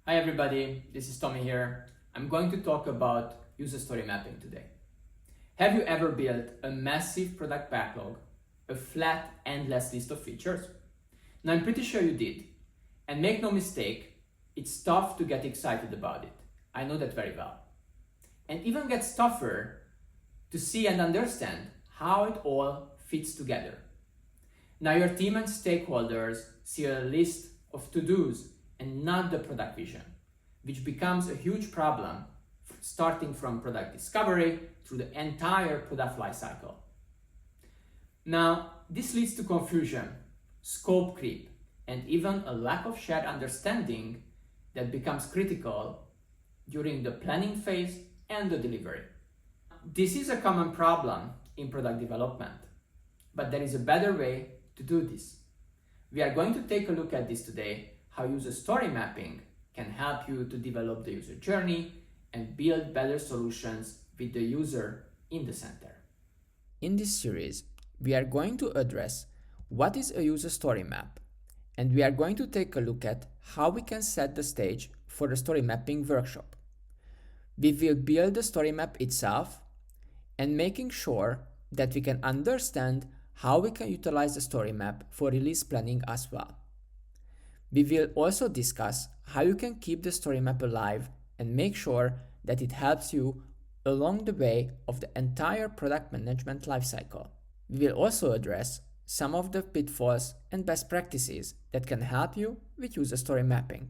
Hi everybody, this is Tommy here. I'm going to talk about user story mapping today. Have you ever built a massive product backlog, a flat, endless list of features? Now I'm pretty sure you did. And make no mistake, it's tough to get excited about it. I know that very well. And even gets tougher to see and understand how it all fits together. Now your team and stakeholders see a list of to-dos and not the product vision, which becomes a huge problem starting from product discovery through the entire product lifecycle. Now, this leads to confusion, scope creep, and even a lack of shared understanding that becomes critical during the planning phase and the delivery. This is a common problem in product development, but there is a better way to do this. We are going to take a look at this today, how user story mapping can help you to develop the user journey and build better solutions with the user in the center. In this series, we are going to address what is a user story map, and we are going to take a look at how we can set the stage for the story mapping workshop. We will build the story map itself and making sure that we can understand how we can utilize the story map for release planning as well. We will also discuss how you can keep the story map alive and make sure that it helps you along the way of the entire product management lifecycle. We will also address some of the pitfalls and best practices that can help you with user story mapping.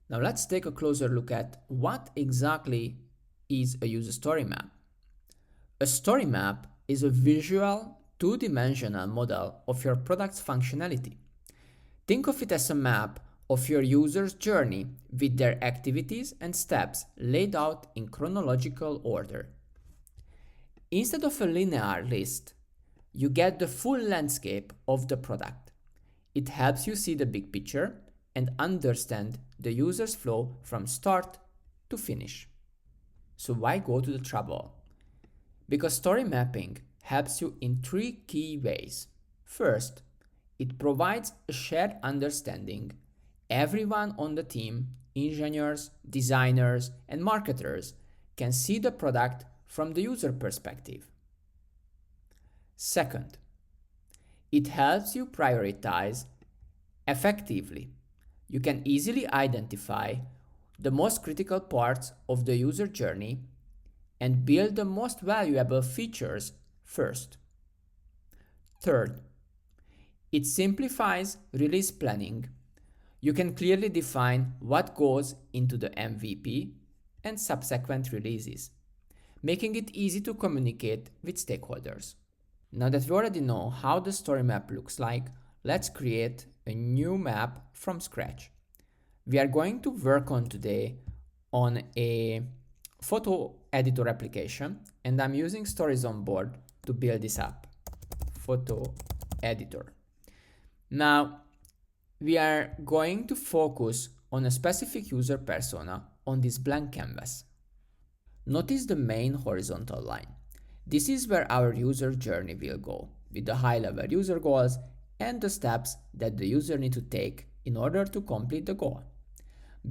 Now let's take a closer look at what exactly is a user story map. A story map is a visual, two-dimensional model of your product's functionality. Think of it as a map of your user's journey with their activities and steps laid out in chronological order. Instead of a linear list, you get the full landscape of the product. It helps you see the big picture and understand the user's flow from start to finish. So why go to the trouble? Because story mapping helps you in three key ways. First, it provides a shared understanding. Everyone on the team, engineers, designers, and marketers can see the product from the user perspective. Second, it helps you prioritize effectively. You can easily identify the most critical parts of the user journey and build the most valuable features first. Third, it simplifies release planning. You can clearly define what goes into the MVP and subsequent releases, making it easy to communicate with stakeholders. Now that we already know how the story map looks like, let's create a new map from scratch. We are going to work on today on a photo editor application, and I'm using Stories on Board to build this up. Photo editor. Now, we are going to focus on a specific user persona on this blank canvas. Notice the main horizontal line. This is where our user journey will go, with the high-level user goals and the steps that the user needs to take in order to complete the goal.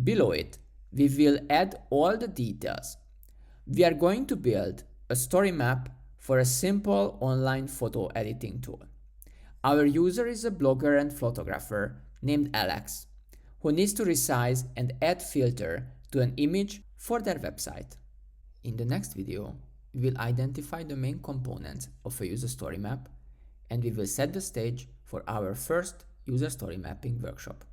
Below it, we will add all the details. We are going to build a story map for a simple online photo editing tool. Our user is a blogger and photographer named Alex, who needs to resize and add filter to an image for their website. In the next video, we will identify the main components of a user story map, and we will set the stage for our first user story mapping workshop.